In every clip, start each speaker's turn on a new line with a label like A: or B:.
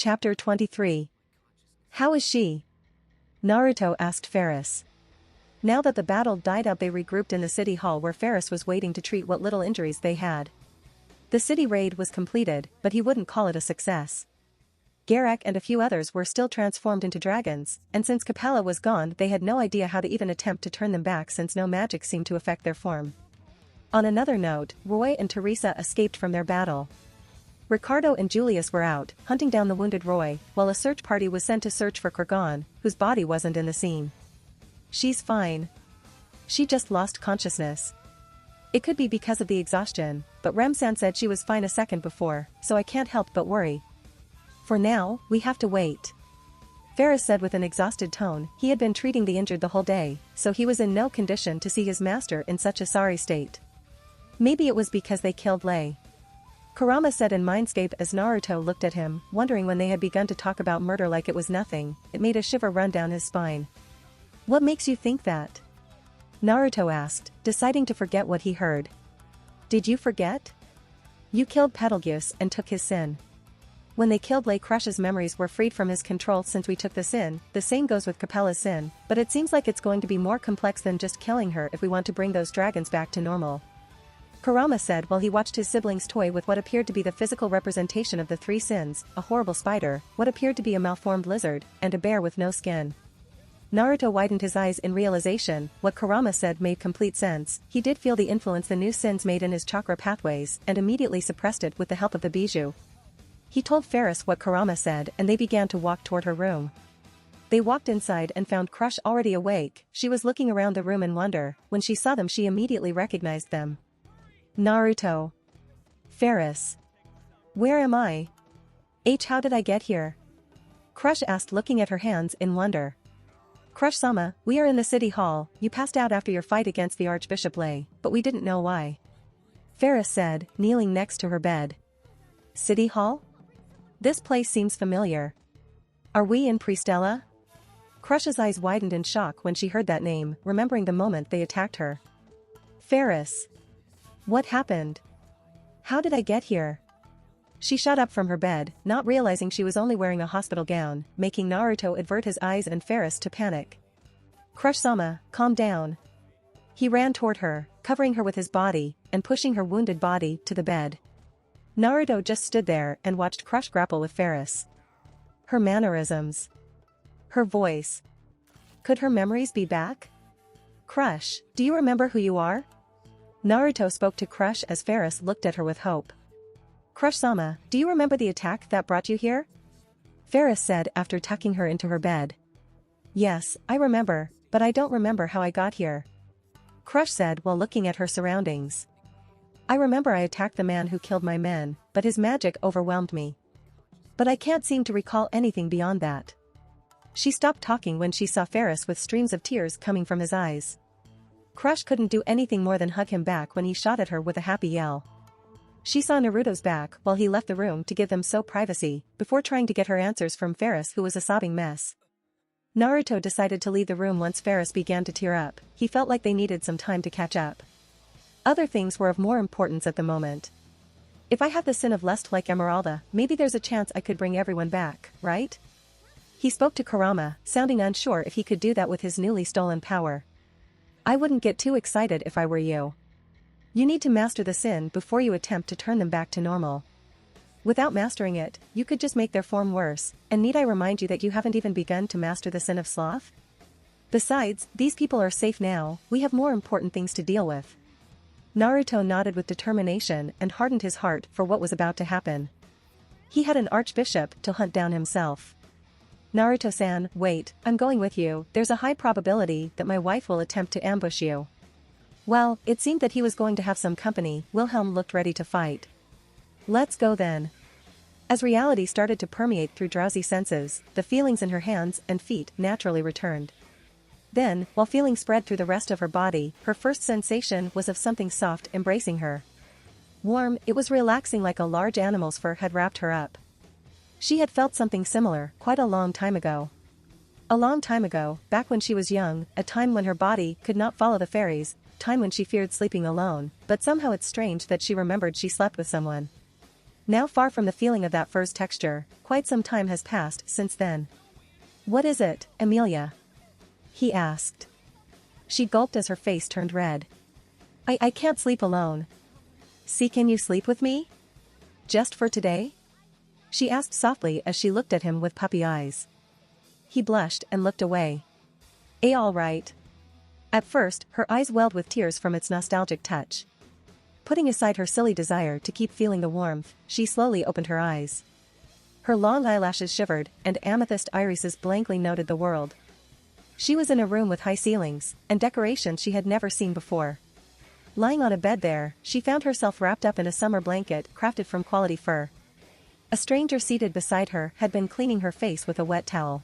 A: Chapter 23. How is she? Naruto asked Ferris. Now that the battle died out, they regrouped in the city hall where Ferris was waiting to treat what little injuries they had. The city raid was completed, but he wouldn't call it a success. Garak and a few others were still transformed into dragons, and since Capella was gone they had no idea how to even attempt to turn them back since no magic seemed to affect their form. On another note, Roy and Teresa escaped from their battle. Ricardo and Julius were out, hunting down the wounded Roy, while a search party was sent to search for Kurgan, whose body wasn't in the scene. She's fine. She just lost consciousness. It could be because of the exhaustion, but Rem-san said she was fine a second before, so I can't help but worry. For now, we have to wait. Ferris said with an exhausted tone. He had been treating the injured the whole day, so he was in no condition to see his master in such a sorry state. Maybe it was because they killed Lei. Kurama said in Mindscape as Naruto looked at him, wondering when they had begun to talk about murder like it was nothing. It made a shiver run down his spine. What makes you think that? Naruto asked, deciding to forget what he heard. Did you forget? You killed Betelgeuse and took his sin. When they killed Lei, Crush's memories were freed from his control since we took the sin. The same goes with Capella's sin, but it seems like it's going to be more complex than just killing her if we want to bring those dragons back to normal. Kurama said while he watched his siblings toy with what appeared to be the physical representation of the three sins, a horrible spider, what appeared to be a malformed lizard, and a bear with no skin. Naruto widened his eyes in realization. What Kurama said made complete sense. He did feel the influence the new sins made in his chakra pathways and immediately suppressed it with the help of the bijou. He told Ferris what Kurama said and they began to walk toward her room. They walked inside and found Crush already awake. She was looking around the room in wonder. When she saw them she immediately recognized them. Naruto. Ferris. Where am I? How did I get here? Crush asked, looking at her hands in wonder. Crush-sama, we are in the city hall. You passed out after your fight against the Archbishop Lei, but we didn't know why. Ferris said, kneeling next to her bed. City hall? This place seems familiar. Are we in Pristella? Crush's eyes widened in shock when she heard that name, remembering the moment they attacked her. Ferris. What happened? How did I get here? She shot up from her bed, not realizing she was only wearing a hospital gown, making Naruto avert his eyes and Ferris to panic. Crush-sama, calm down. He ran toward her, covering her with his body, and pushing her wounded body to the bed. Naruto just stood there and watched Crush grapple with Ferris. Her mannerisms. Her voice. Could her memories be back? Crush, do you remember who you are? Naruto spoke to Crush as Ferris looked at her with hope. Crush-sama, do you remember the attack that brought you here? Ferris said after tucking her into her bed. Yes, I remember, but I don't remember how I got here. Crush said while looking at her surroundings. I remember I attacked the man who killed my men, but his magic overwhelmed me. But I can't seem to recall anything beyond that. She stopped talking when she saw Ferris with streams of tears coming from his eyes. Crush couldn't do anything more than hug him back when he shot at her with a happy yell. She saw Naruto's back while he left the room to give them so privacy, before trying to get her answers from Ferris, who was a sobbing mess. Naruto decided to leave the room once Ferris began to tear up. He felt like they needed some time to catch up. Other things were of more importance at the moment. If I have the sin of lust like Esmeralda, maybe there's a chance I could bring everyone back, right? He spoke to Kurama, sounding unsure if he could do that with his newly stolen power. I wouldn't get too excited if I were you. You need to master the sin before you attempt to turn them back to normal. Without mastering it, you could just make their form worse, and need I remind you that you haven't even begun to master the sin of sloth? Besides, these people are safe now, we have more important things to deal with. Naruto nodded with determination and hardened his heart for what was about to happen. He had an archbishop to hunt down himself. Naruto-san, wait, I'm going with you. There's a high probability that my wife will attempt to ambush you. Well, it seemed that he was going to have some company. Wilhelm looked ready to fight. Let's go then. As reality started to permeate through drowsy senses, the feelings in her hands and feet naturally returned. Then, while feeling spread through the rest of her body, her first sensation was of something soft embracing her. Warm, it was relaxing like a large animal's fur had wrapped her up. She had felt something similar quite a long time ago. A long time ago, back when she was young, a time when her body could not follow the fairies, time when she feared sleeping alone, but somehow it's strange that she remembered she slept with someone. Now far from the feeling of that first texture, quite some time has passed since then. "What is it, Amelia?" he asked. She gulped as her face turned red. I can't sleep alone." "See, can you sleep with me? Just for today?" she asked softly as she looked at him with puppy eyes. He blushed and looked away. All right." At first, her eyes welled with tears from its nostalgic touch. Putting aside her silly desire to keep feeling the warmth, she slowly opened her eyes. Her long eyelashes shivered, and amethyst irises blankly noted the world. She was in a room with high ceilings, and decorations she had never seen before. Lying on a bed there, she found herself wrapped up in a summer blanket crafted from quality fur. A stranger seated beside her had been cleaning her face with a wet towel.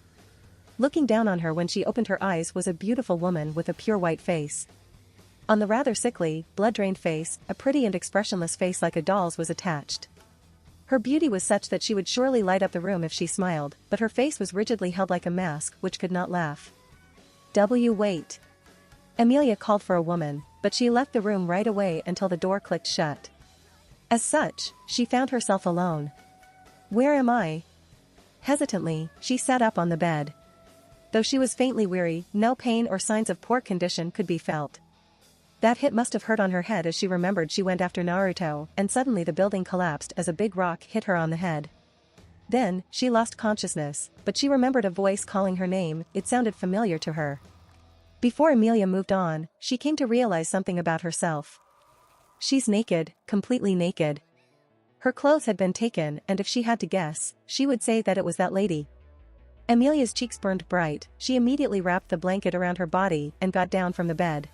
A: Looking down on her when she opened her eyes was a beautiful woman with a pure white face. On the rather sickly, blood-drained face, a pretty and expressionless face like a doll's was attached. Her beauty was such that she would surely light up the room if she smiled, but her face was rigidly held like a mask which could not laugh. Wait. Amelia called for a woman, but she left the room right away until the door clicked shut. As such, she found herself alone. "Where am I?" Hesitantly, she sat up on the bed. Though she was faintly weary, no pain or signs of poor condition could be felt. That hit must have hurt on her head as she remembered she went after Naruto, and suddenly the building collapsed as a big rock hit her on the head. Then, she lost consciousness, but she remembered a voice calling her name. It sounded familiar to her. Before Amelia moved on, she came to realize something about herself. She's naked, completely naked. Her clothes had been taken, and if she had to guess, she would say that it was that lady. Amelia's cheeks burned bright. She immediately wrapped the blanket around her body and got down from the bed.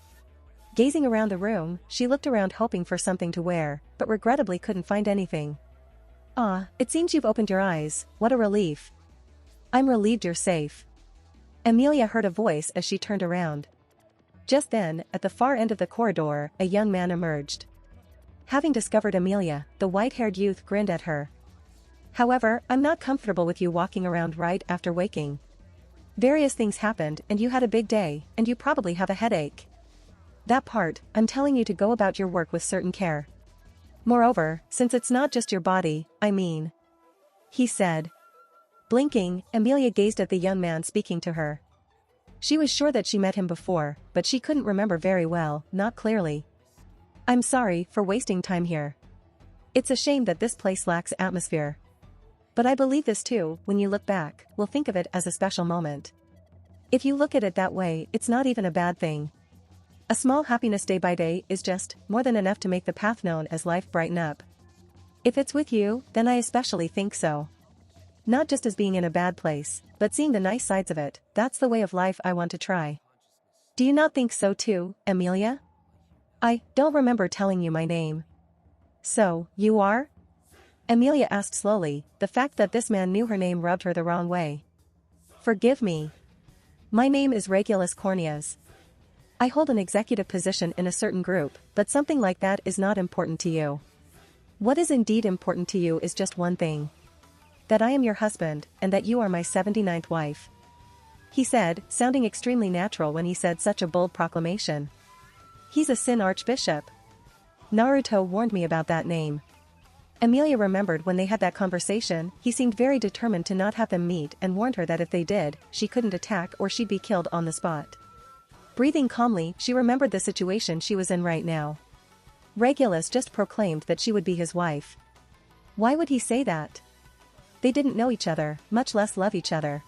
A: Gazing around the room, she looked around hoping for something to wear, but regrettably couldn't find anything. "Ah, it seems you've opened your eyes. What a relief." "I'm relieved you're safe." Amelia heard a voice as she turned around. Just then, at the far end of the corridor, a young man emerged. Having discovered Amelia, the white-haired youth grinned at her. "However, I'm not comfortable with you walking around right after waking. Various things happened and you had a big day, and you probably have a headache. That part, I'm telling you to go about your work with certain care. Moreover, since it's not just your body, I mean," he said. Blinking, Amelia gazed at the young man speaking to her. She was sure that she met him before, but she couldn't remember very well, not clearly. "I'm sorry for wasting time here. It's a shame that this place lacks atmosphere. But I believe this too, when you look back, we'll think of it as a special moment. If you look at it that way, it's not even a bad thing. A small happiness day by day is just more than enough to make the path known as life brighten up. If it's with you, then I especially think so. Not just as being in a bad place, but seeing the nice sides of it. That's the way of life I want to try. Do you not think so too, Amelia? I don't remember telling you my name." "So, you are?" Amelia asked slowly. The fact that this man knew her name rubbed her the wrong way. "Forgive me. My name is Regulus Corneas. I hold an executive position in a certain group, but something like that is not important to you. What is indeed important to you is just one thing. That I am your husband, and that you are my 79th wife," he said, sounding extremely natural when he said such a bold proclamation. "He's a Sin Archbishop. Naruto warned me about that name." Amelia remembered when they had that conversation. He seemed very determined to not have them meet and warned her that if they did, she couldn't attack or she'd be killed on the spot. Breathing calmly, she remembered the situation she was in right now. Regulus just proclaimed that she would be his wife. Why would he say that? They didn't know each other, much less love each other.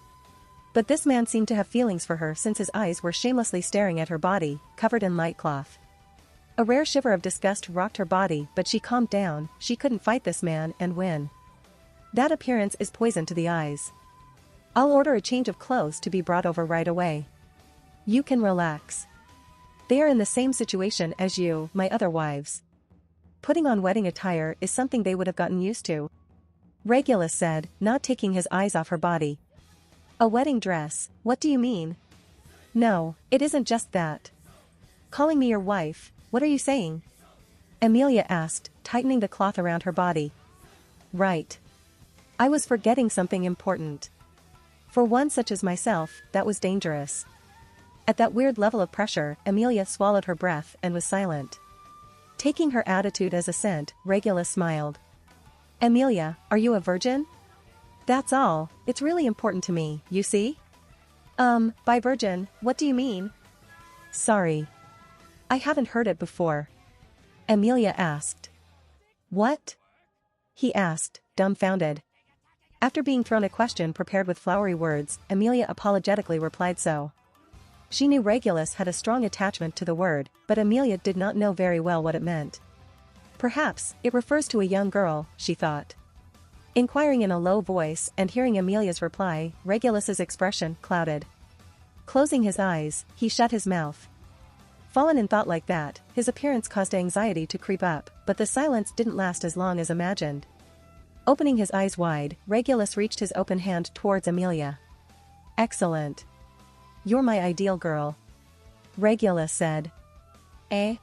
A: But this man seemed to have feelings for her since his eyes were shamelessly staring at her body, covered in light cloth. A rare shiver of disgust rocked her body, but she calmed down. She couldn't fight this man and win. That appearance is poison to the eyes. I'll order a change of clothes to be brought over right away. You can relax. They are in the same situation as you, my other wives. Putting on wedding attire is something they would have gotten used to," Regulus said, not taking his eyes off her body. "A wedding dress, what do you mean?" "No, it isn't just that. Calling me your wife, what are you saying?" Amelia asked, tightening the cloth around her body. "Right. I was forgetting something important. For one such as myself, that was dangerous." At that weird level of pressure, Amelia swallowed her breath and was silent. Taking her attitude as assent, Regulus smiled. Emilia, are you a virgin? That's all, it's really important to me, you see? By virgin, what do you mean? Sorry. I haven't heard it before. Emilia asked. What? He asked, dumbfounded. After being thrown a question prepared with flowery words, Emilia apologetically replied so. She knew Regulus had a strong attachment to the word, but Emilia did not know very well what it meant. Perhaps, it refers to a young girl, she thought. Inquiring in a low voice and hearing Emilia's reply, Regulus's expression clouded. Closing his eyes, he shut his mouth. Fallen in thought like that, his appearance caused anxiety to creep up, but the silence didn't last as long as imagined. Opening his eyes wide, Regulus reached his open hand towards Emilia. Excellent. You're my ideal girl. Regulus said. Eh?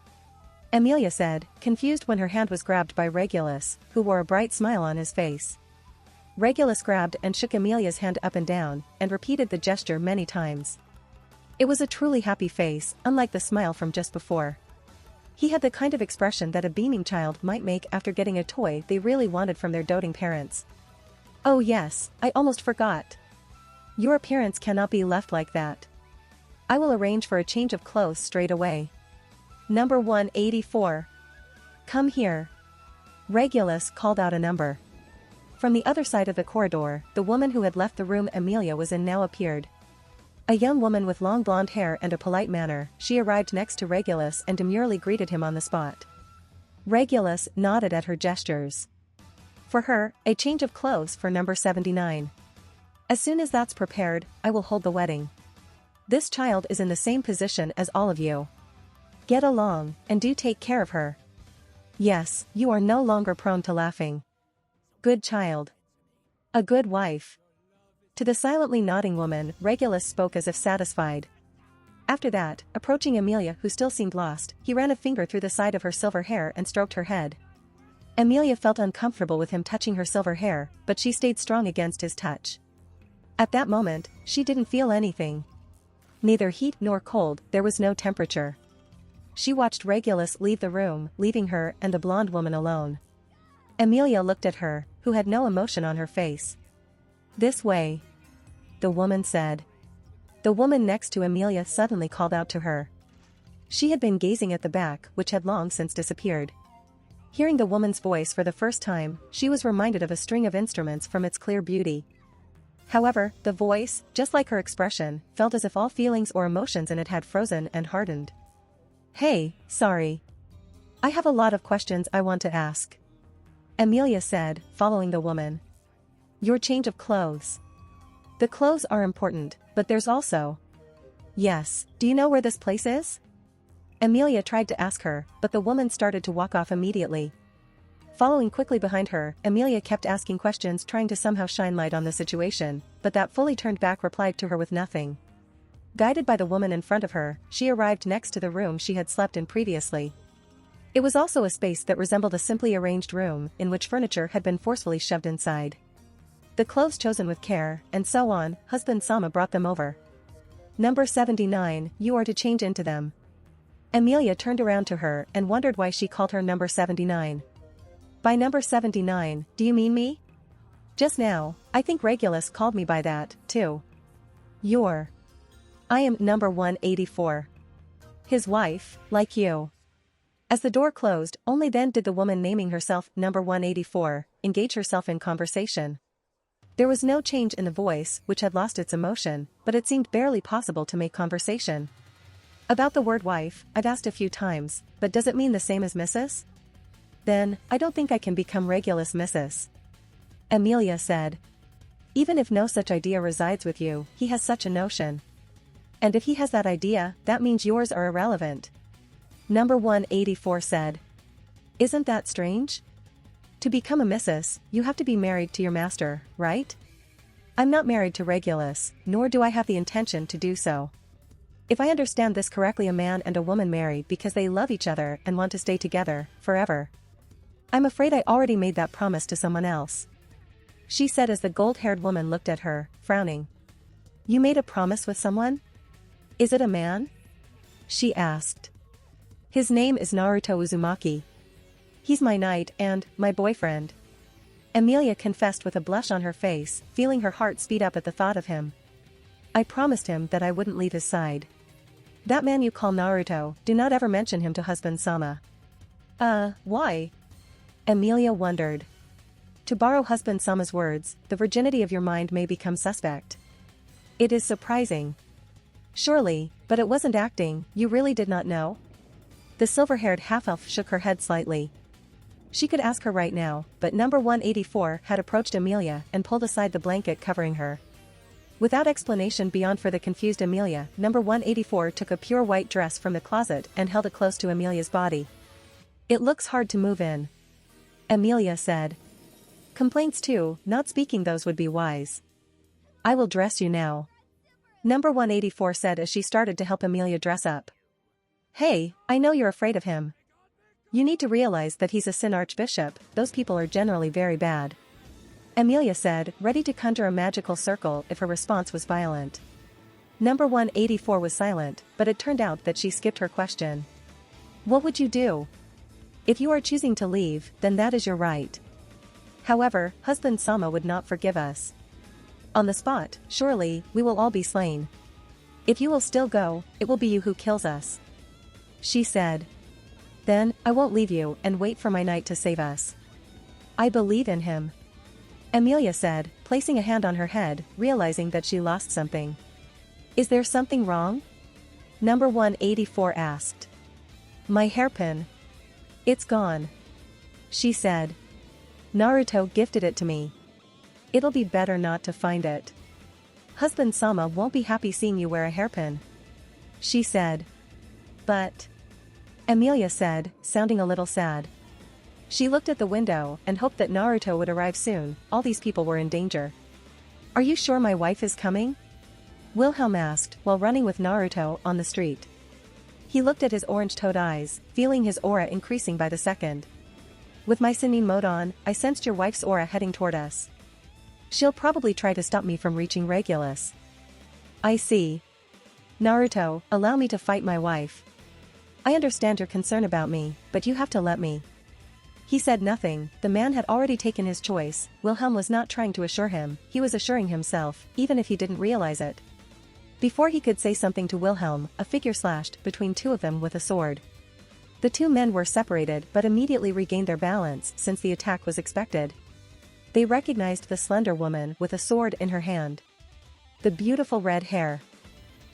A: Emilia said, confused when her hand was grabbed by Regulus, who wore a bright smile on his face. Regulus grabbed and shook Emilia's hand up and down, and repeated the gesture many times. It was a truly happy face, unlike the smile from just before. He had the kind of expression that a beaming child might make after getting a toy they really wanted from their doting parents. Oh yes, I almost forgot. Your appearance cannot be left like that. I will arrange for a change of clothes straight away. Number 184. Come here. Regulus called out a number. From the other side of the corridor, the woman who had left the room Emilia was in now appeared. A young woman with long blonde hair and a polite manner, she arrived next to Regulus and demurely greeted him on the spot. Regulus nodded at her gestures. For her, a change of clothes for number 79. As soon as that's prepared, I will hold the wedding. This child is in the same position as all of you. Get along, and do take care of her. Yes, you are no longer prone to laughing. Good child. A good wife. To the silently nodding woman, Regulus spoke as if satisfied. After that, approaching Emilia who still seemed lost, he ran a finger through the side of her silver hair and stroked her head. Emilia felt uncomfortable with him touching her silver hair, but she stayed strong against his touch. At that moment, she didn't feel anything. Neither heat nor cold, there was no temperature. She watched Regulus leave the room, leaving her and the blonde woman alone. Emilia looked at her, who had no emotion on her face. This way. The woman said. The woman next to Emilia suddenly called out to her. She had been gazing at the back, which had long since disappeared. Hearing the woman's voice for the first time, she was reminded of a string of instruments from its clear beauty. However, the voice, just like her expression, felt as if all feelings or emotions in it had frozen and hardened. Hey, sorry. I have a lot of questions I want to ask. Emilia said, following the woman. Your change of clothes. The clothes are important, but there's also... Yes, do you know where this place is? Emilia tried to ask her, but the woman started to walk off immediately. Following quickly behind her, Emilia kept asking questions trying to somehow shine light on the situation, but that fully turned back replied to her with nothing. Guided by the woman in front of her, she arrived next to the room she had slept in previously. It was also a space that resembled a simply arranged room, in which furniture had been forcefully shoved inside. The clothes chosen with care, and so on, husband Sama brought them over. Number 79, you are to change into them. Emilia turned around to her and wondered why she called her number 79. By number 79, do you mean me? Just now, I think Regulus called me by that, too. I am number 184. His wife, like you. As the door closed, only then did the woman naming herself number 184 engage herself in conversation. There was no change in the voice, which had lost its emotion, but it seemed barely possible to make conversation. About the word wife, I've asked a few times, but does it mean the same as Mrs.? Then, I don't think I can become Regulus Mrs. Emilia said. Even if no such idea resides with you, he has such a notion. And if he has that idea, that means yours are irrelevant. Number 184 said. Isn't that strange? To become a Mrs., you have to be married to your master, right? I'm not married to Regulus, nor do I have the intention to do so. If I understand this correctly, a man and a woman marry because they love each other and want to stay together, forever. I'm afraid I already made that promise to someone else. She said as the gold-haired woman looked at her, frowning. You made a promise with someone? Is it a man? She asked. His name is Naruto Uzumaki. He's my knight and my boyfriend. Emilia confessed with a blush on her face, feeling her heart speed up at the thought of him. I promised him that I wouldn't leave his side. That man you call Naruto, do not ever mention him to husband Sama. Why? Emilia wondered. To borrow husband Sama's words, the virginity of your mind may become suspect. It is surprising. Surely, but it wasn't acting, you really did not know? The silver-haired half-elf shook her head slightly. She could ask her right now, but number 184 had approached Emilia and pulled aside the blanket covering her. Without explanation beyond for the confused Emilia, number 184 took a pure white dress from the closet and held it close to Emilia's body. It looks hard to move in, Emilia said. Complaints too, not speaking those would be wise. I will dress you now, number 184 said as she started to help Emilia dress up. Hey, I know you're afraid of him. You need to realize that he's a Sin Archbishop, those people are generally very bad. Emilia said, ready to conjure a magical circle if her response was violent. Number 184 was silent, but it turned out that she skipped her question. What would you do? If you are choosing to leave, then that is your right. However, husband Sama would not forgive us. On the spot, surely, we will all be slain. If you will still go, it will be you who kills us. She said. Then, I won't leave you and wait for my knight to save us. I believe in him, Emilia said, placing a hand on her head, realizing that she lost something. Is there something wrong? Number 184 asked. My hairpin. It's gone, she said. Naruto gifted it to me. It'll be better not to find it. Husband Sama won't be happy seeing you wear a hairpin, she said. But, Emilia said, sounding a little sad. She looked at the window and hoped that Naruto would arrive soon, all these people were in danger. Are you sure my wife is coming? Wilhelm asked while running with Naruto on the street. He looked at his orange-toed eyes, feeling his aura increasing by the second. With my Sennin mode on, I sensed your wife's aura heading toward us. She'll probably try to stop me from reaching Regulus. I see. Naruto, allow me to fight my wife. I understand your concern about me, but you have to let me. He said nothing, the man had already taken his choice. Wilhelm was not trying to assure him, he was assuring himself, even if he didn't realize it. Before he could say something to Wilhelm, a figure slashed between two of them with a sword. The two men were separated but immediately regained their balance since the attack was expected. They recognized the slender woman with a sword in her hand. The beautiful red hair.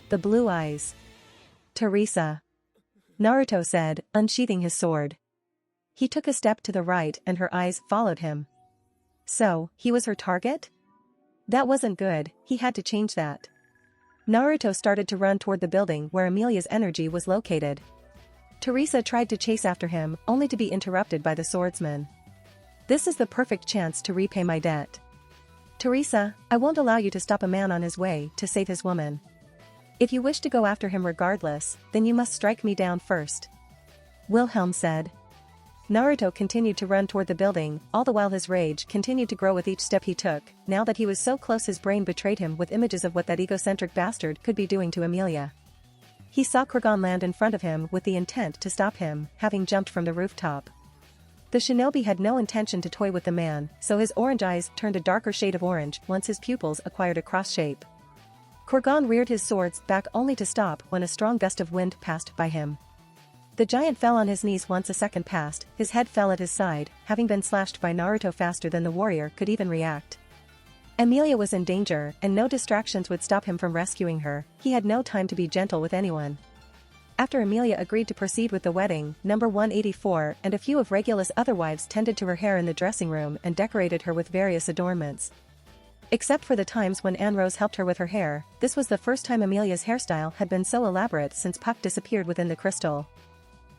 A: The blue eyes. Teresa. Naruto said, unsheathing his sword. He took a step to the right and her eyes followed him. So, he was her target? That wasn't good, he had to change that. Naruto started to run toward the building where Emilia's energy was located. Teresa tried to chase after him, only to be interrupted by the swordsman. This is the perfect chance to repay my debt. Teresa, I won't allow you to stop a man on his way to save his woman. If you wish to go after him regardless, then you must strike me down first, Wilhelm said. Naruto continued to run toward the building, all the while his rage continued to grow with each step he took. Now that he was so close, his brain betrayed him with images of what that egocentric bastard could be doing to Emilia. He saw Kurgan land in front of him with the intent to stop him, having jumped from the rooftop. The shinobi had no intention to toy with the man, so his orange eyes turned a darker shade of orange once his pupils acquired a cross shape. Kurgan reared his swords back only to stop when a strong gust of wind passed by him. The giant fell on his knees once a second passed, his head fell at his side, having been slashed by Naruto faster than the warrior could even react. Emilia was in danger, and no distractions would stop him from rescuing her. He had no time to be gentle with anyone. After Emilia agreed to proceed with the wedding, number 184 and a few of Regulus' other wives tended to her hair in the dressing room and decorated her with various adornments. Except for the times when Anne Rose helped her with her hair, this was the first time Emilia's hairstyle had been so elaborate since Puck disappeared within the crystal.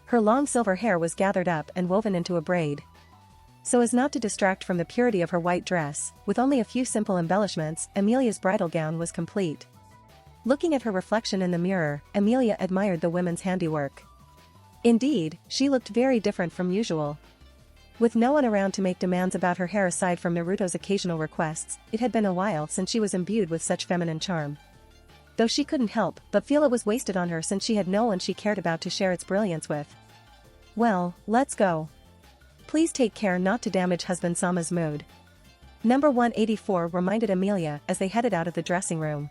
A: Her long silver hair was gathered up and woven into a braid. So as not to distract from the purity of her white dress, with only a few simple embellishments, Emilia's bridal gown was complete. Looking at her reflection in the mirror, Emilia admired the women's handiwork. Indeed, she looked very different from usual. With no one around to make demands about her hair aside from Naruto's occasional requests, it had been a while since she was imbued with such feminine charm. Though she couldn't help but feel it was wasted on her since she had no one she cared about to share its brilliance with. Well, let's go. Please take care not to damage husband Sama's mood. Number 184 reminded Amelia as they headed out of the dressing room.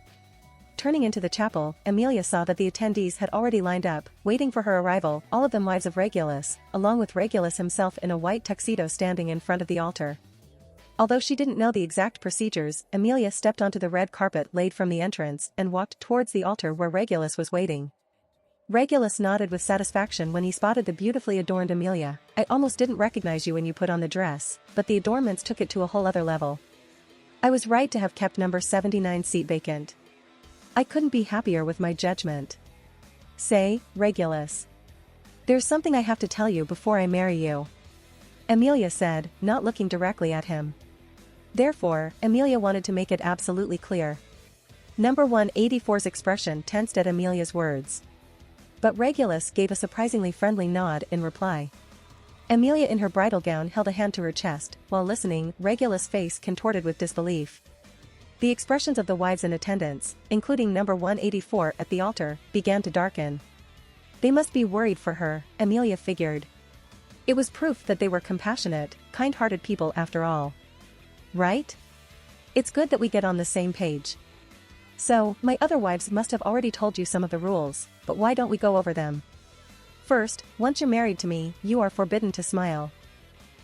A: Turning into the chapel, Amelia saw that the attendees had already lined up, waiting for her arrival, all of them wives of Regulus, along with Regulus himself in a white tuxedo standing in front of the altar. Although she didn't know the exact procedures, Amelia stepped onto the red carpet laid from the entrance and walked towards the altar where Regulus was waiting. Regulus nodded with satisfaction when he spotted the beautifully adorned Amelia. "I almost didn't recognize you when you put on the dress, but the adornments took it to a whole other level. I was right to have kept number 79 seat vacant. I couldn't be happier with my judgment." "Say, Regulus. There's something I have to tell you before I marry you," Amelia said, not looking directly at him. Therefore, Amelia wanted to make it absolutely clear. Number 184's expression tensed at Amelia's words. But Regulus gave a surprisingly friendly nod in reply. Amelia in her bridal gown held a hand to her chest, while listening, Regulus' face contorted with disbelief. The expressions of the wives in attendance, including number 184 at the altar, began to darken. They must be worried for her, Amelia figured. It was proof that they were compassionate, kind-hearted people after all. Right? It's good that we get on the same page. So, my other wives must have already told you some of the rules, but why don't we go over them? First, once you're married to me, you are forbidden to smile.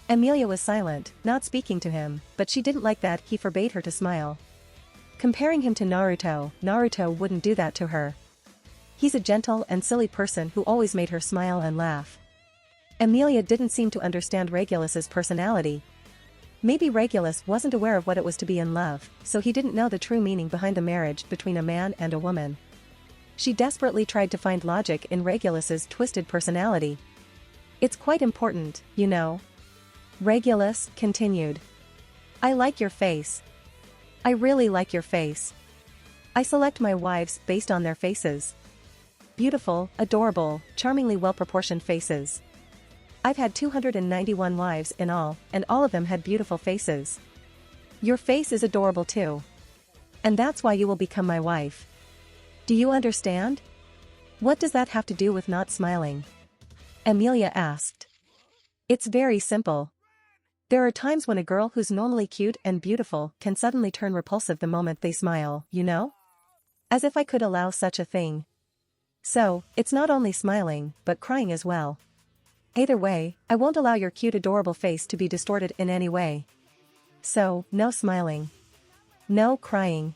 A: Amelia was silent, not speaking to him, but she didn't like that he forbade her to smile. Comparing him to Naruto, Naruto wouldn't do that to her. He's a gentle and silly person who always made her smile and laugh. Amelia didn't seem to understand Regulus's personality. Maybe Regulus wasn't aware of what it was to be in love, so he didn't know the true meaning behind the marriage between a man and a woman. She desperately tried to find logic in Regulus's twisted personality. "It's quite important, you know," Regulus continued. "I like your face. I really like your face. I select my wives based on their faces. Beautiful, adorable, charmingly well-proportioned faces. I've had 291 wives in all, and all of them had beautiful faces. Your face is adorable too. And that's why you will become my wife. Do you understand?" "What does that have to do with not smiling?" Amelia asked. "It's very simple. There are times when a girl who's normally cute and beautiful can suddenly turn repulsive the moment they smile, you know? As if I could allow such a thing. So, it's not only smiling, but crying as well. Either way, I won't allow your cute adorable face to be distorted in any way. So, no smiling. No crying.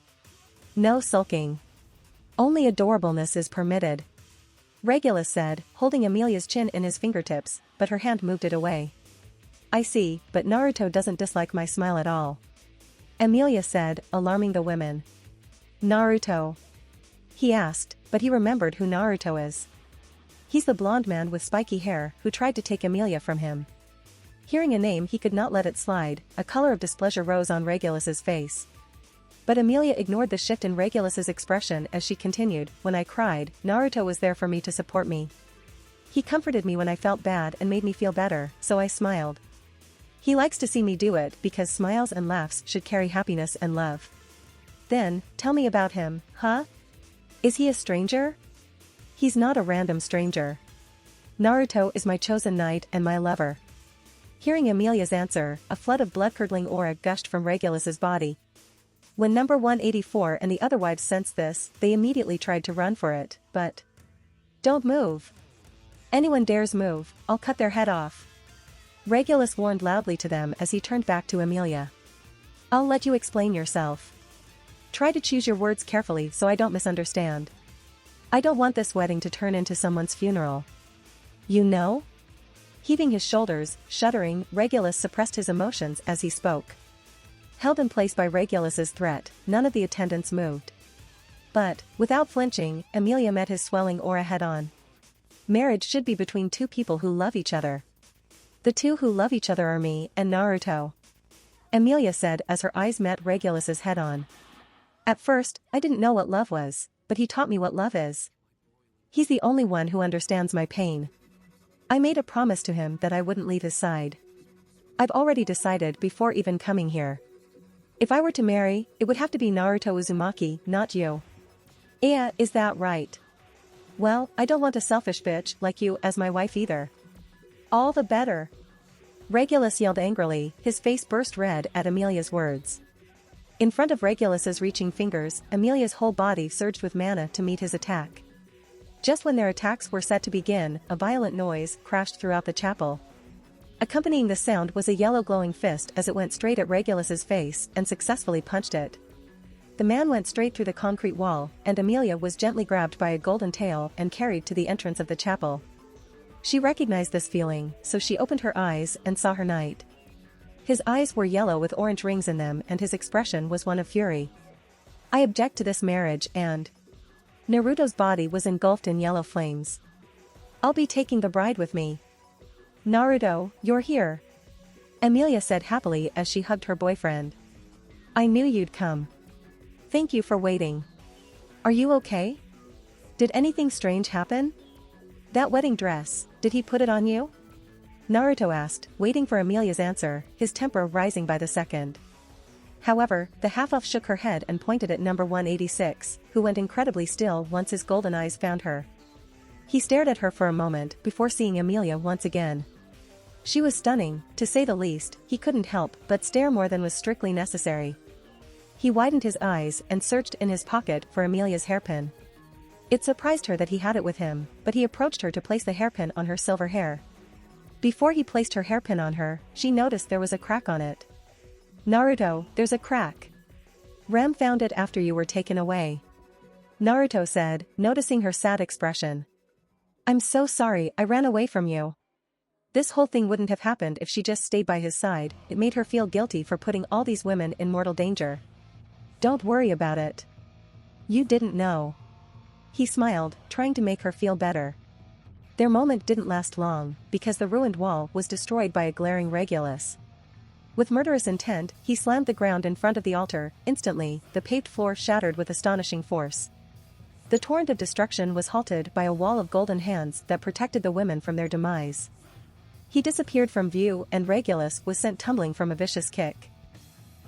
A: No sulking. Only adorableness is permitted," Regulus said, holding Amelia's chin in his fingertips, but her hand moved it away. "I see, but Naruto doesn't dislike my smile at all," Amelia said, alarming the women. "Naruto?" he asked, but he remembered who Naruto is. He's the blonde man with spiky hair who tried to take Amelia from him. Hearing a name he could not let it slide, a color of displeasure rose on Regulus's face. But Amelia ignored the shift in Regulus's expression as she continued, "When I cried, Naruto was there for me to support me. He comforted me when I felt bad and made me feel better, so I smiled. He likes to see me do it because smiles and laughs should carry happiness and love." "Then, tell me about him, huh? Is he a stranger?" "He's not a random stranger. Naruto is my chosen knight and my lover." Hearing Amelia's answer, a flood of blood-curdling aura gushed from Regulus's body. When number 184 and the other wives sensed this, they immediately tried to run for it, but... "Don't move. Anyone dares move, I'll cut their head off," Regulus warned loudly to them as he turned back to Amelia. "I'll let you explain yourself. Try to choose your words carefully so I don't misunderstand. I don't want this wedding to turn into someone's funeral. You know?" Heaving his shoulders, shuddering, Regulus suppressed his emotions as he spoke. Held in place by Regulus's threat, none of the attendants moved. But, without flinching, Amelia met his swelling aura head-on. Marriage should be between two people who love each other. The two who love each other are me and Naruto," Amelia said as her eyes met Regulus's head-on. "At first, I didn't know what love was, but he taught me what love is. He's the only one who understands my pain. I made a promise to him that I wouldn't leave his side. I've already decided before even coming here. If I were to marry, it would have to be Naruto Uzumaki, not you." "Yeah, is that right? Well, I don't want a selfish bitch like you as my wife either." "All the better." Regulus yelled angrily, his face burst red at Amelia's words. In front of Regulus's reaching fingers, Amelia's whole body surged with mana to meet his attack. Just when their attacks were set to begin, a violent noise crashed throughout the chapel. Accompanying the sound was a yellow glowing fist as it went straight at Regulus's face and successfully punched it. The man went straight through the concrete wall, and Amelia was gently grabbed by a golden tail and carried to the entrance of the chapel. She recognized this feeling, so she opened her eyes and saw her knight. His eyes were yellow with orange rings in them and his expression was one of fury. "I object to this marriage and..." Naruto's body was engulfed in yellow flames. "I'll be taking the bride with me." "Naruto, you're here," Amelia said happily as she hugged her boyfriend. "I knew you'd come. Thank you for waiting. Are you okay? Did anything strange happen? That wedding dress, did he put it on you?" Naruto asked, waiting for Amelia's answer, his temper rising by the second. However, the half-elf shook her head and pointed at number 186, who went incredibly still once his golden eyes found her. He stared at her for a moment before seeing Amelia once again. She was stunning, to say the least. He couldn't help but stare more than was strictly necessary. He widened his eyes and searched in his pocket for Amelia's hairpin. It surprised her that he had it with him, but he approached her to place the hairpin on her silver hair. Before he placed her hairpin on her, she noticed there was a crack on it. "Naruto, there's a crack. Ram found it after you were taken away," Naruto said, noticing her sad expression. "I'm so sorry I ran away from you." This whole thing wouldn't have happened if she just stayed by his side. It made her feel guilty for putting all these women in mortal danger. "Don't worry about it. You didn't know." He smiled, trying to make her feel better. Their moment didn't last long, because the ruined wall was destroyed by a glaring Regulus. With murderous intent, he slammed the ground in front of the altar. Instantly, the paved floor shattered with astonishing force. The torrent of destruction was halted by a wall of golden hands that protected the women from their demise. He disappeared from view and Regulus was sent tumbling from a vicious kick.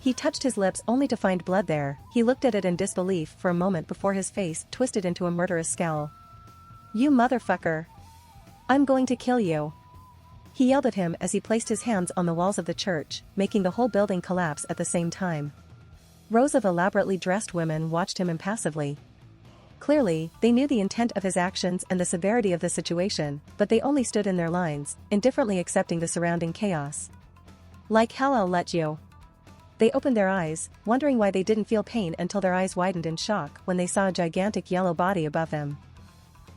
A: He touched his lips only to find blood there. He looked at it in disbelief for a moment before his face twisted into a murderous scowl. "You motherfucker. I'm going to kill you," he yelled at him as he placed his hands on the walls of the church, making the whole building collapse at the same time. Rows of elaborately dressed women watched him impassively. Clearly, they knew the intent of his actions and the severity of the situation, but they only stood in their lines, indifferently accepting the surrounding chaos. "Like hell I'll let you." They opened their eyes, wondering why they didn't feel pain until their eyes widened in shock when they saw a gigantic yellow body above them.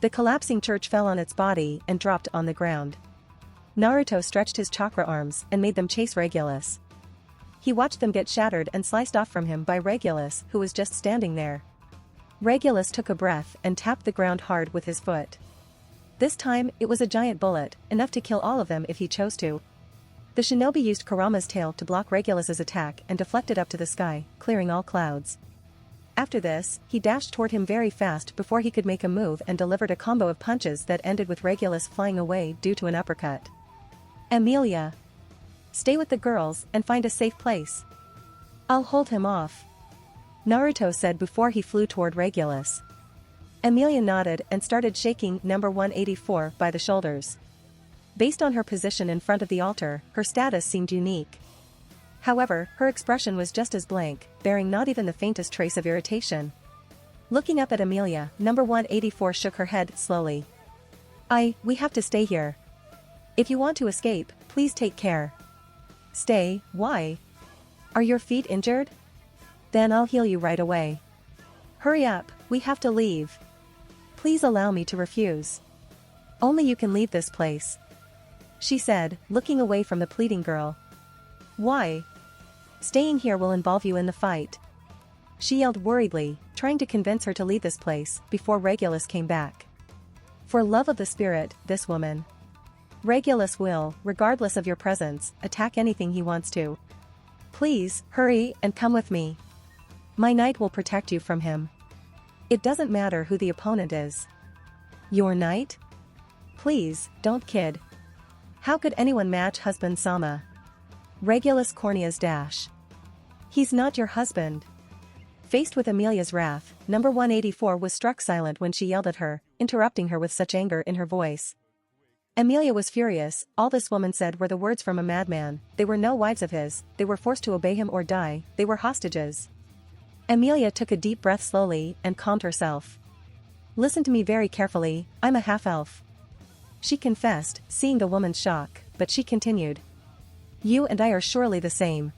A: The collapsing church fell on its body and dropped on the ground. Naruto stretched his chakra arms and made them chase Regulus. He watched them get shattered and sliced off from him by Regulus, who was just standing there. Regulus took a breath and tapped the ground hard with his foot. This time, it was a giant bullet, enough to kill all of them if he chose to. The shinobi used Kurama's tail to block Regulus's attack and deflected up to the sky, clearing all clouds. After this, he dashed toward him very fast before he could make a move and delivered a combo of punches that ended with Regulus flying away due to an uppercut. "Amelia, stay with the girls and find a safe place. I'll hold him off," Naruto said before he flew toward Regulus. Amelia nodded and started shaking number 184 by the shoulders. Based on her position in front of the altar, her status seemed unique. However, her expression was just as blank, bearing not even the faintest trace of irritation. Looking up at Amelia, number 184 shook her head slowly. We have to stay here. If you want to escape, please take care." "Stay, why? Are your feet injured? Then I'll heal you right away." "Hurry up, we have to leave. Please allow me to refuse. Only you can leave this place," she said, looking away from the pleading girl. "Why? Staying here will involve you in the fight," she yelled worriedly, trying to convince her to leave this place before Regulus came back. For love of the spirit, this woman. Regulus will, regardless of your presence, attack anything he wants to. "Please, hurry and come with me. My knight will protect you from him. It doesn't matter who the opponent is." "Your knight? Please, don't kid. How could anyone match husband Sama?" Regulus Cornea's dash. "He's not your husband." Faced with Amelia's wrath, number 184 was struck silent when she yelled at her, interrupting her with such anger in her voice. Emilia was furious. All this woman said were the words from a madman. They were no wives of his, they were forced to obey him or die, they were hostages. Emilia took a deep breath slowly and calmed herself. Listen to me very carefully, I'm a half-elf. She confessed, seeing the woman's shock, but she continued. You and I are surely the same.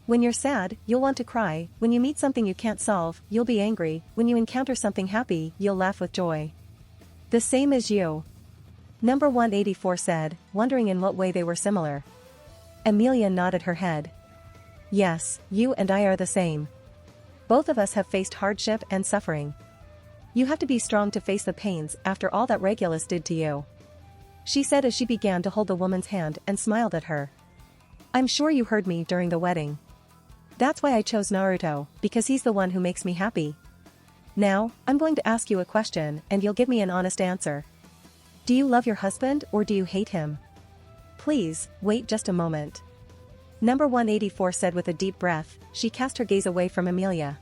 A: When you're sad, you'll want to cry, when you meet something you can't solve, you'll be angry, when you encounter something happy, you'll laugh with joy. The same as you. Number 184 said, wondering in what way they were similar. Emilia nodded her head. Yes, you and I are the same. Both of us have faced hardship and suffering. You have to be strong to face the pains after all that Regulus did to you. She said as she began to hold the woman's hand and smiled at her. I'm sure you heard me during the wedding. That's why I chose Naruto, because he's the one who makes me happy. Now, I'm going to ask you a question and you'll give me an honest answer. Do you love your husband or do you hate him? Please, wait just a moment. Number 184 said with a deep breath. She cast her gaze away from Emilia.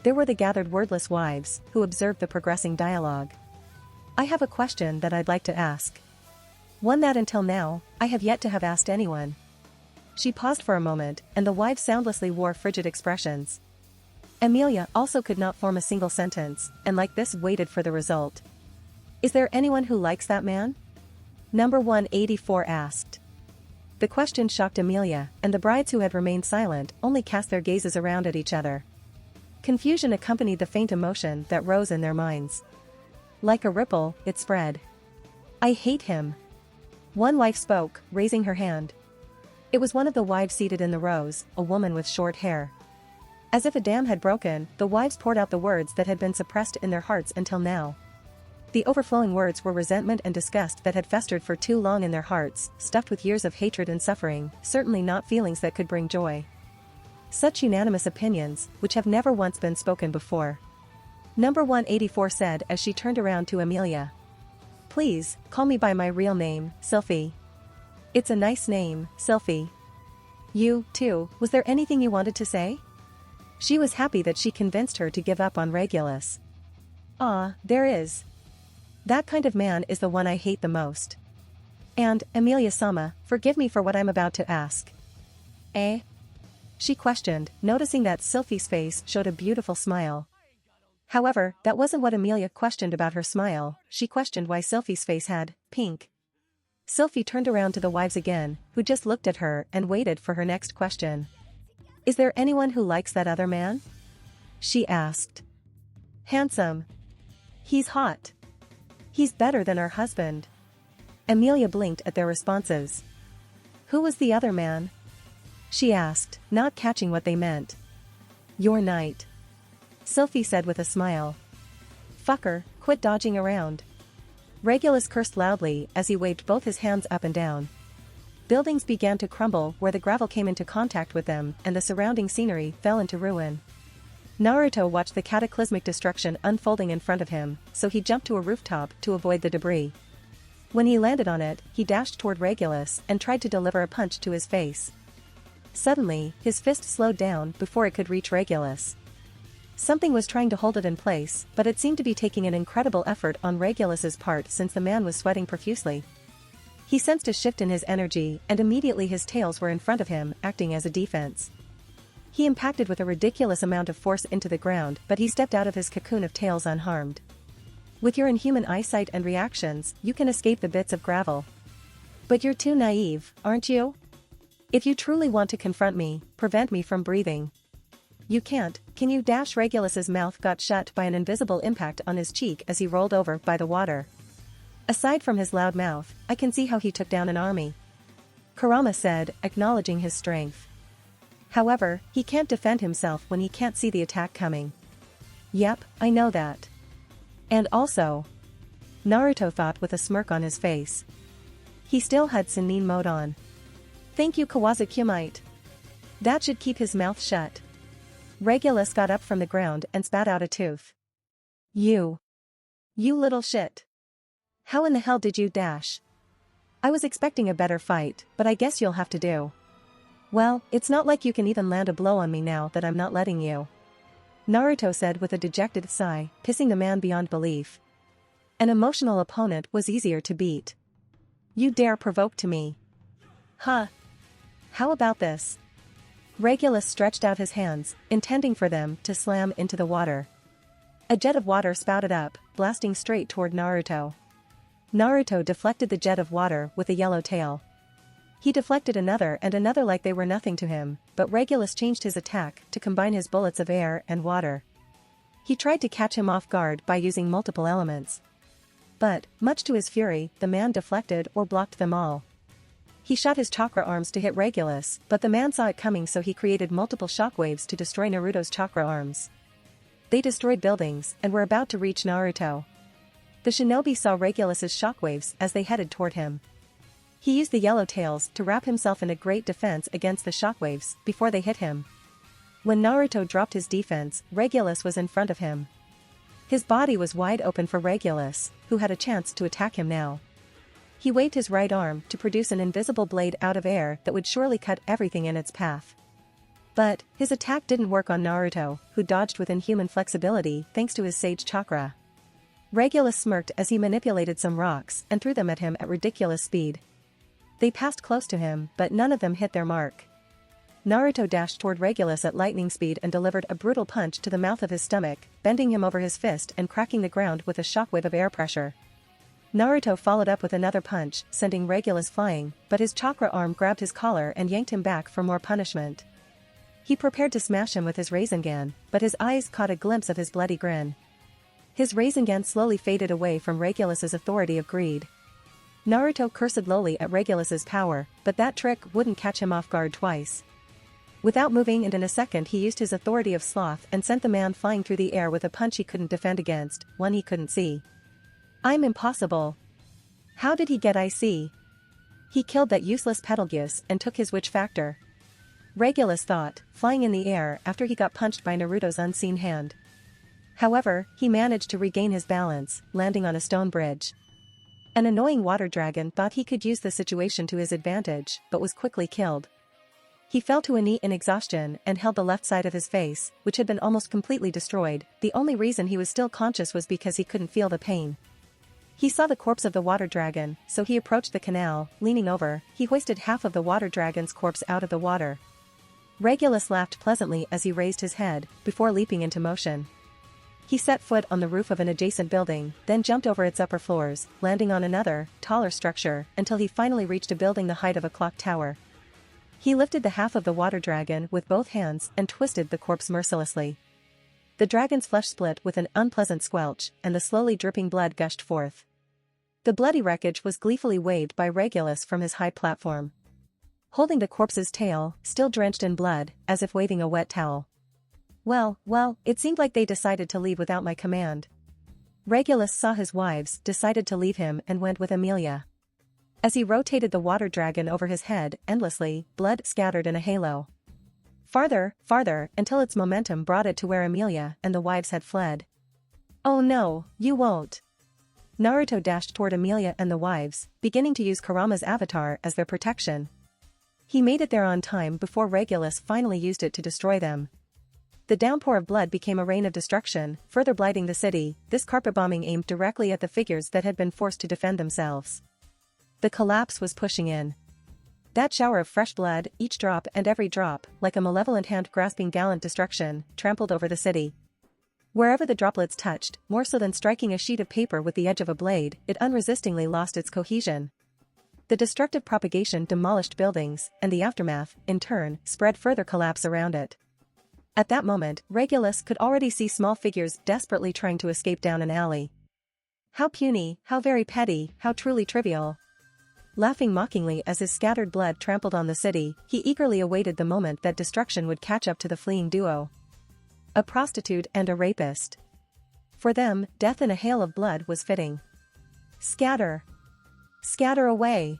A: There were the gathered wordless wives, who observed the progressing dialogue. I have a question that I'd like to ask. One that until now, I have yet to have asked anyone. She paused for a moment, and the wives soundlessly wore frigid expressions. Emilia also could not form a single sentence, and like this waited for the result. Is there anyone who likes that man? Number 184 asked. The question shocked Emilia, and the brides who had remained silent only cast their gazes around at each other. Confusion accompanied the faint emotion that rose in their minds. Like a ripple, it spread. I hate him. One wife spoke, raising her hand. It was one of the wives seated in the rows, a woman with short hair. As if a dam had broken, the wives poured out the words that had been suppressed in their hearts until now. The overflowing words were resentment and disgust that had festered for too long in their hearts, stuffed with years of hatred and suffering, certainly not feelings that could bring joy. Such unanimous opinions, which have never once been spoken before. Number 184 said as she turned around to Emilia. Please, call me by my real name, Sylphie. It's a nice name, Sylphie. You, too, was there anything you wanted to say? She was happy that she convinced her to give up on Regulus. Ah, there is. That kind of man is the one I hate the most. And, Emilia-sama, forgive me for what I'm about to ask. Eh? She questioned, noticing that Sylphie's face showed a beautiful smile. However, that wasn't what Emilia questioned about her smile. She questioned why Sylphie's face had pink. Sylphie turned around to the wives again, who just looked at her and waited for her next question. Is there anyone who likes that other man? She asked. Handsome. He's hot. He's better than her husband. Emilia blinked at their responses. Who was the other man? She asked, not catching what they meant. Your knight. Sylphie said with a smile. Fucker, quit dodging around. Regulus cursed loudly as he waved both his hands up and down. Buildings began to crumble where the gravel came into contact with them, and the surrounding scenery fell into ruin. Naruto watched the cataclysmic destruction unfolding in front of him, so he jumped to a rooftop to avoid the debris. When he landed on it, he dashed toward Regulus and tried to deliver a punch to his face. Suddenly, his fist slowed down before it could reach Regulus. Something was trying to hold it in place, but it seemed to be taking an incredible effort on Regulus's part since the man was sweating profusely. He sensed a shift in his energy, and immediately his tails were in front of him, acting as a defense. He impacted with a ridiculous amount of force into the ground, but he stepped out of his cocoon of tails unharmed. With your inhuman eyesight and reactions, you can escape the bits of gravel. But you're too naive, aren't you? If you truly want to confront me, prevent me from breathing. You can't, can you? Regulus's mouth got shut by an invisible impact on his cheek as he rolled over by the water. Aside from his loud mouth, I can see how he took down an army. Kurama said, acknowledging his strength. However, he can't defend himself when he can't see the attack coming. Yep, I know that. And also, Naruto thought with a smirk on his face. He still had Sennin mode on. Thank you, Kawasaki-mite. That should keep his mouth shut. Regulus got up from the ground and spat out a tooth. You little shit. How in the hell did you dash? I was expecting a better fight, but I guess you'll have to do. Well, it's not like you can even land a blow on me now that I'm not letting you. Naruto said with a dejected sigh, pissing the man beyond belief. An emotional opponent was easier to beat. You dare provoke to me? Huh? How about this? Regulus stretched out his hands, intending for them to slam into the water. A jet of water spouted up, blasting straight toward Naruto. Naruto deflected the jet of water with a yellow tail. He deflected another and another like they were nothing to him, but Regulus changed his attack to combine his bullets of air and water. He tried to catch him off guard by using multiple elements. But, much to his fury, the man deflected or blocked them all. He shot his chakra arms to hit Regulus, but the man saw it coming, so he created multiple shockwaves to destroy Naruto's chakra arms. They destroyed buildings and were about to reach Naruto. The shinobi saw Regulus's shockwaves as they headed toward him. He used the yellow tails to wrap himself in a great defense against the shockwaves before they hit him. When Naruto dropped his defense, Regulus was in front of him. His body was wide open for Regulus, who had a chance to attack him now. He waved his right arm to produce an invisible blade out of air that would surely cut everything in its path. But, his attack didn't work on Naruto, who dodged with inhuman flexibility thanks to his sage chakra. Regulus smirked as he manipulated some rocks and threw them at him at ridiculous speed. They passed close to him, but none of them hit their mark. Naruto dashed toward Regulus at lightning speed and delivered a brutal punch to the mouth of his stomach, bending him over his fist and cracking the ground with a shockwave of air pressure. Naruto followed up with another punch, sending Regulus flying, but his chakra arm grabbed his collar and yanked him back for more punishment. He prepared to smash him with his Rasengan, but his eyes caught a glimpse of his bloody grin. His Rasengan slowly faded away from Regulus's authority of greed. Naruto cursed lowly at Regulus's power, but that trick wouldn't catch him off guard twice. Without moving, and in a second he used his authority of sloth and sent the man flying through the air with a punch he couldn't defend against, one he couldn't see. I'm impossible. How did he get IC? He killed that useless Betelgeuse and took his witch factor. Regulus thought, flying in the air after he got punched by Naruto's unseen hand. However, he managed to regain his balance, landing on a stone bridge. An annoying water dragon thought he could use the situation to his advantage, but was quickly killed. He fell to a knee in exhaustion and held the left side of his face, which had been almost completely destroyed. The only reason he was still conscious was because he couldn't feel the pain. He saw the corpse of the water dragon, so he approached the canal. Leaning over, he hoisted half of the water dragon's corpse out of the water. Regulus laughed pleasantly as he raised his head, before leaping into motion. He set foot on the roof of an adjacent building, then jumped over its upper floors, landing on another, taller structure, until he finally reached a building the height of a clock tower. He lifted the half of the water dragon with both hands and twisted the corpse mercilessly. The dragon's flesh split with an unpleasant squelch, and the slowly dripping blood gushed forth. The bloody wreckage was gleefully waved by Regulus from his high platform, holding the corpse's tail, still drenched in blood, as if waving a wet towel. Well, it seemed like they decided to leave without my command. Regulus saw his wives, decided to leave him and went with Amelia. As he rotated the water dragon over his head endlessly, blood scattered in a halo. Farther, until its momentum brought it to where Amelia and the wives had fled. Oh no, you won't. Naruto dashed toward Amelia and the wives, beginning to use Kurama's avatar as their protection. He made it there on time before Regulus finally used it to destroy them. The downpour of blood became a rain of destruction, further blighting the city. This carpet bombing aimed directly at the figures that had been forced to defend themselves. The collapse was pushing in. That shower of fresh blood, each drop and every drop, like a malevolent hand grasping gallant destruction, trampled over the city. Wherever the droplets touched, more so than striking a sheet of paper with the edge of a blade, it unresistingly lost its cohesion. The destructive propagation demolished buildings, and the aftermath, in turn, spread further collapse around it. At that moment, Regulus could already see small figures desperately trying to escape down an alley. How puny, how very petty, how truly trivial. Laughing mockingly as his scattered blood trampled on the city, he eagerly awaited the moment that destruction would catch up to the fleeing duo. A prostitute and a rapist. For them, death in a hail of blood was fitting. Scatter! Scatter away!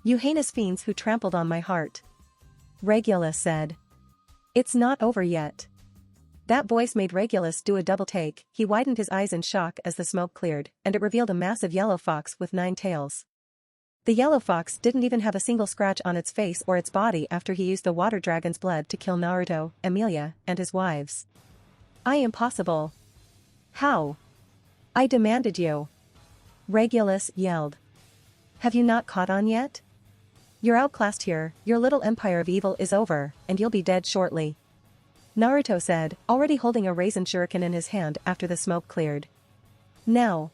A: You heinous fiends who trampled on my heart. Regulus said. It's not over yet. That voice made Regulus do a double take. He widened his eyes in shock as the smoke cleared, and it revealed a massive yellow fox with 9 tails. The yellow fox didn't even have a single scratch on its face or its body after he used the water dragon's blood to kill Naruto, Amelia, and his wives. Impossible. How? I demanded you. Regulus yelled. Have you not caught on yet? You're outclassed here, your little empire of evil is over, and you'll be dead shortly. Naruto said, already holding a raisin shuriken in his hand after the smoke cleared. Now.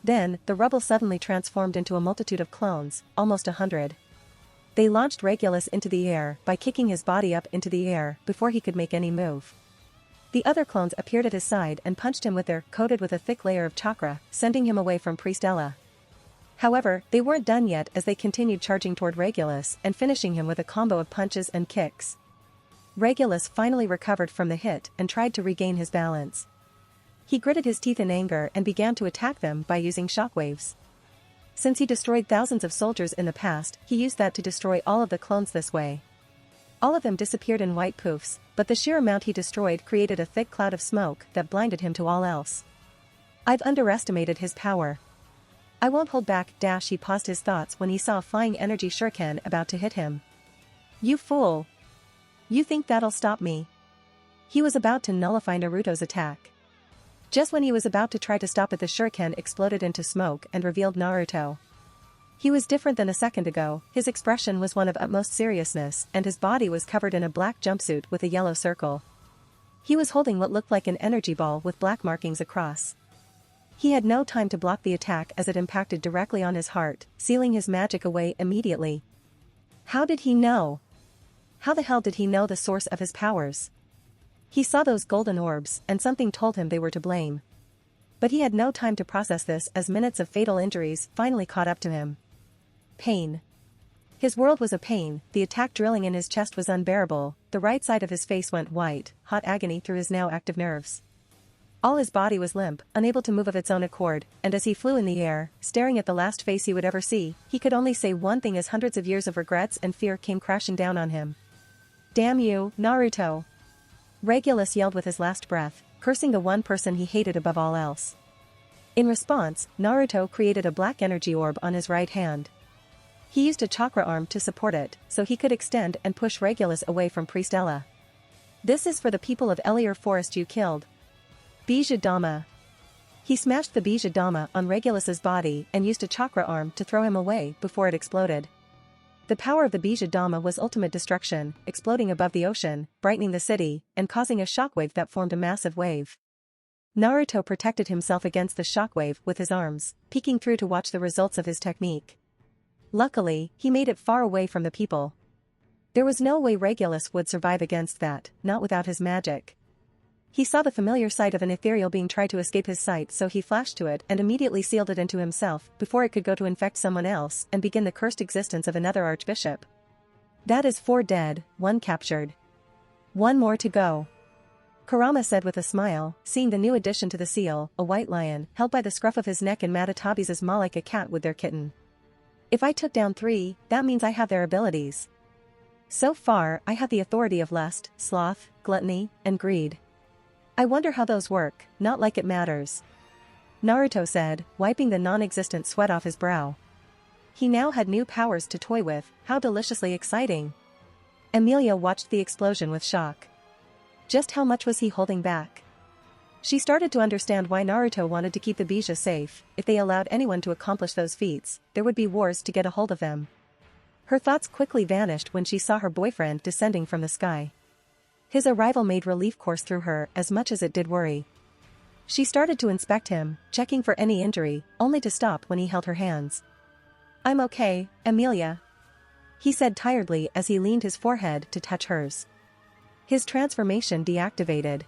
A: Then, the rubble suddenly transformed into a multitude of clones, almost 100. They launched Regulus into the air by kicking his body up into the air before he could make any move. The other clones appeared at his side and punched him with their coated with a thick layer of chakra, sending him away from Priest Ella. However, they weren't done yet as they continued charging toward Regulus and finishing him with a combo of punches and kicks. Regulus finally recovered from the hit and tried to regain his balance. He gritted his teeth in anger and began to attack them by using shockwaves. Since he destroyed thousands of soldiers in the past, he used that to destroy all of the clones this way. All of them disappeared in white poofs, but the sheer amount he destroyed created a thick cloud of smoke that blinded him to all else. I've underestimated his power. I won't hold back. He paused his thoughts when he saw a flying energy shuriken about to hit him. You fool! You think that'll stop me? He was about to nullify Naruto's attack. Just when he was about to try to stop it, the shuriken exploded into smoke and revealed Naruto. He was different than a second ago, his expression was one of utmost seriousness and his body was covered in a black jumpsuit with a yellow circle. He was holding what looked like an energy ball with black markings across. He had no time to block the attack as it impacted directly on his heart, sealing his magic away immediately. How did he know? How the hell did he know the source of his powers? He saw those golden orbs, and something told him they were to blame. But he had no time to process this as minutes of fatal injuries finally caught up to him. Pain. His world was a pain, the attack drilling in his chest was unbearable, the right side of his face went white, hot agony through his now active nerves. All his body was limp, unable to move of its own accord, and as he flew in the air, staring at the last face he would ever see, he could only say one thing as hundreds of years of regrets and fear came crashing down on him. Damn you, Naruto! Regulus yelled with his last breath, cursing the one person he hated above all else. In response, Naruto created a black energy orb on his right hand. He used a chakra arm to support it, so he could extend and push Regulus away from Priest Ella. This is for the people of Elior Forest you killed. Bijudama. He smashed the Bijudama on Regulus's body and used a chakra arm to throw him away before it exploded. The power of the Bijudama was ultimate destruction, exploding above the ocean, brightening the city, and causing a shockwave that formed a massive wave. Naruto protected himself against the shockwave with his arms, peeking through to watch the results of his technique. Luckily, he made it far away from the people. There was no way Regulus would survive against that, not without his magic. He saw the familiar sight of an ethereal being try to escape his sight, so he flashed to it and immediately sealed it into himself before it could go to infect someone else and begin the cursed existence of another archbishop. That is 4 dead, 1 captured. 1 more to go. Kurama said with a smile, seeing the new addition to the seal, a white lion, held by the scruff of his neck, and Matatabi's maw like a cat with their kitten. If I took down 3, that means I have their abilities. So far, I have the authority of lust, sloth, gluttony, and greed. I wonder how those work, not like it matters. Naruto said, wiping the non-existent sweat off his brow. He now had new powers to toy with, how deliciously exciting. Emilia watched the explosion with shock. Just how much was he holding back? She started to understand why Naruto wanted to keep the Bija safe. If they allowed anyone to accomplish those feats, there would be wars to get a hold of them. Her thoughts quickly vanished when she saw her boyfriend descending from the sky. His arrival made relief course through her as much as it did worry. She started to inspect him, checking for any injury, only to stop when he held her hands. I'm okay, Emilia. He said tiredly as he leaned his forehead to touch hers. His transformation deactivated.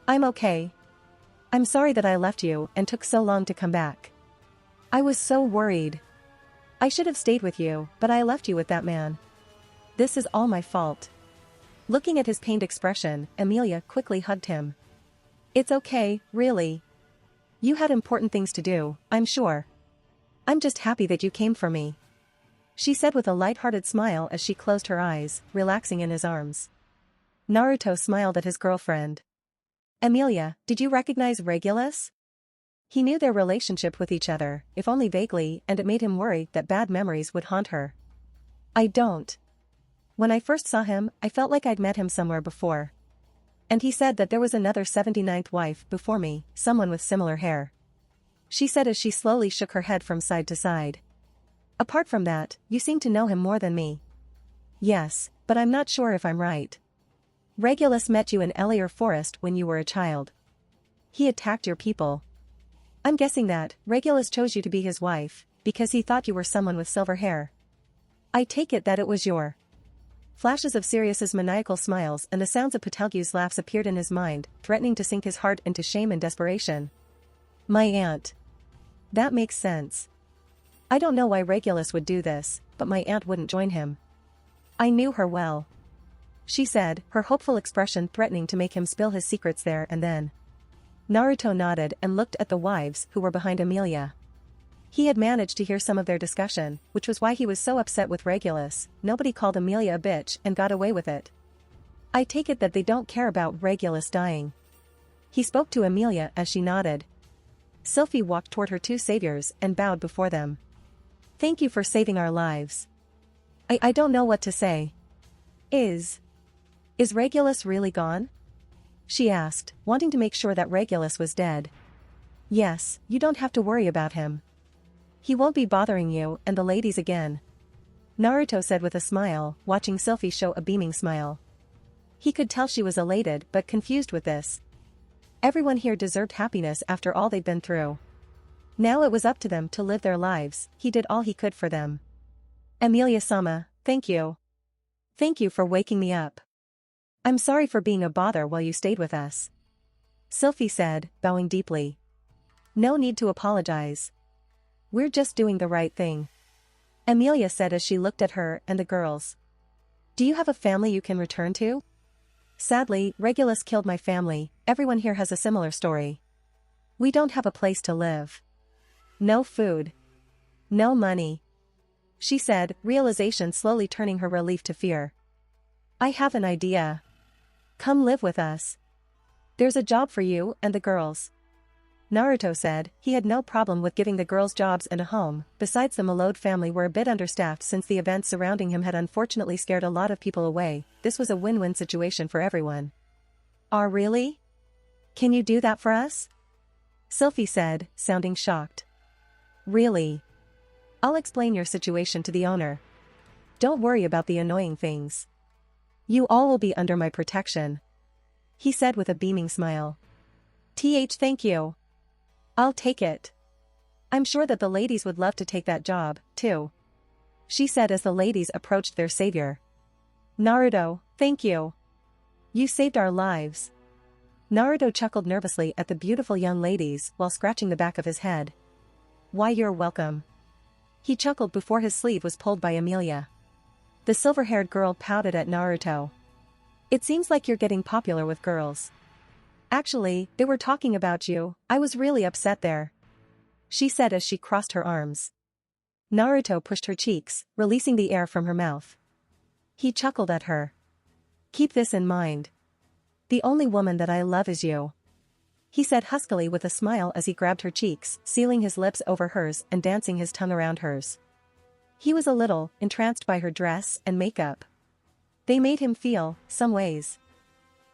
A: I'm okay. I'm sorry that I left you and took so long to come back. I was so worried. I should have stayed with you, but I left you with that man. This is all my fault. Looking at his pained expression, Emilia quickly hugged him. It's okay, really. You had important things to do, I'm sure. I'm just happy that you came for me. She said with a light-hearted smile as she closed her eyes, relaxing in his arms. Naruto smiled at his girlfriend. Emilia, did you recognize Regulus? He knew their relationship with each other, if only vaguely, and it made him worry that bad memories would haunt her. I don't. When I first saw him, I felt like I'd met him somewhere before. And he said that there was another 79th wife before me, someone with similar hair. She said as she slowly shook her head from side to side. Apart from that, you seem to know him more than me. Yes, but I'm not sure if I'm right. Regulus met you in Elior Forest when you were a child. He attacked your people. I'm guessing that Regulus chose you to be his wife, because he thought you were someone with silver hair. I take it that it was your... Flashes of Sirius's maniacal smiles and the sounds of Patelgu's laughs appeared in his mind, threatening to sink his heart into shame and desperation. My aunt. That makes sense. I don't know why Regulus would do this, but my aunt wouldn't join him. I knew her well. She said, her hopeful expression threatening to make him spill his secrets there and then. Naruto nodded and looked at the wives who were behind Emilia. He had managed to hear some of their discussion, which was why he was so upset with Regulus. Nobody called Emilia a bitch and got away with it. I take it that they don't care about Regulus dying. He spoke to Emilia as she nodded. Sylphie walked toward her two saviors and bowed before them. Thank you for saving our lives. I don't know what to say. Is Regulus really gone? She asked, wanting to make sure that Regulus was dead. Yes, you don't have to worry about him. He won't be bothering you and the ladies again. Naruto said with a smile, watching Sylphie show a beaming smile. He could tell she was elated but confused with this. Everyone here deserved happiness after all they'd been through. Now it was up to them to live their lives. He did all he could for them. Emilia-sama, thank you. Thank you for waking me up. I'm sorry for being a bother while you stayed with us. Sylphie said, bowing deeply. No need to apologize. We're just doing the right thing. Emilia said as she looked at her and the girls. Do you have a family you can return to? Sadly, Regulus killed my family. Everyone here has a similar story. We don't have a place to live. No food. No money. She said, realization slowly turning her relief to fear. I have an idea. Come live with us. There's a job for you and the girls. Naruto said. He had no problem with giving the girls jobs and a home. Besides, the Melode family were a bit understaffed since the events surrounding him had unfortunately scared a lot of people away. This was a win-win situation for everyone. Really? Can you do that for us? Sylphie said, sounding shocked. Really? I'll explain your situation to the owner. Don't worry about the annoying things. You all will be under my protection. He said with a beaming smile. Thank you. I'll take it. I'm sure that the ladies would love to take that job, too. She said as the ladies approached their savior. Naruto, thank you. You saved our lives. Naruto chuckled nervously at the beautiful young ladies while scratching the back of his head. Why, you're welcome. He chuckled before his sleeve was pulled by Emilia. The silver-haired girl pouted at Naruto. It seems like you're getting popular with girls. Actually, they were talking about you. I was really upset there. She said as she crossed her arms. Naruto pushed her cheeks, releasing the air from her mouth. He chuckled at her. Keep this in mind. The only woman that I love is you. He said huskily with a smile as he grabbed her cheeks, sealing his lips over hers and dancing his tongue around hers. He was a little entranced by her dress and makeup. They made him feel some ways.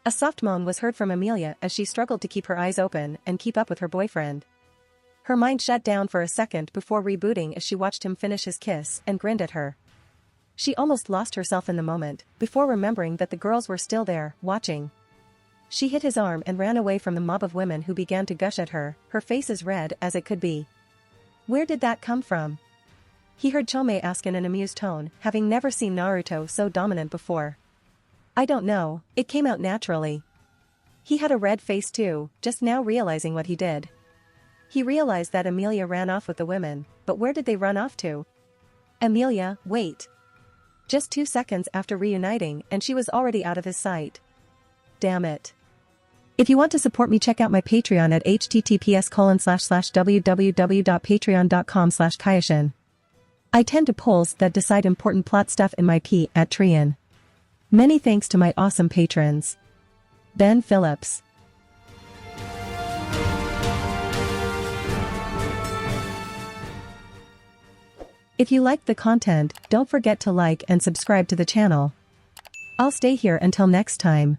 A: A soft moan was heard from Emilia as she struggled to keep her eyes open and keep up with her boyfriend. Her mind shut down for a second before rebooting as she watched him finish his kiss and grinned at her. She almost lost herself in the moment, before remembering that the girls were still there, watching. She hit his arm and ran away from the mob of women who began to gush at her, her face as red as it could be. Where did that come from? He heard Chome ask in an amused tone, having never seen Naruto so dominant before. I don't know, it came out naturally. He had a red face too, just now realizing what he did. He realized that Emilia ran off with the women, but where did they run off to? Emilia, wait. Just 2 seconds after reuniting and she was already out of his sight. Damn it. If you want to support me, check out my Patreon at https://www.patreon.com/Kaioshin. I tend to polls that decide important plot stuff in my P at Trian. Many thanks to my awesome patrons. Ben Phillips. If you liked the content, don't forget to like and subscribe to the channel. I'll stay here until next time.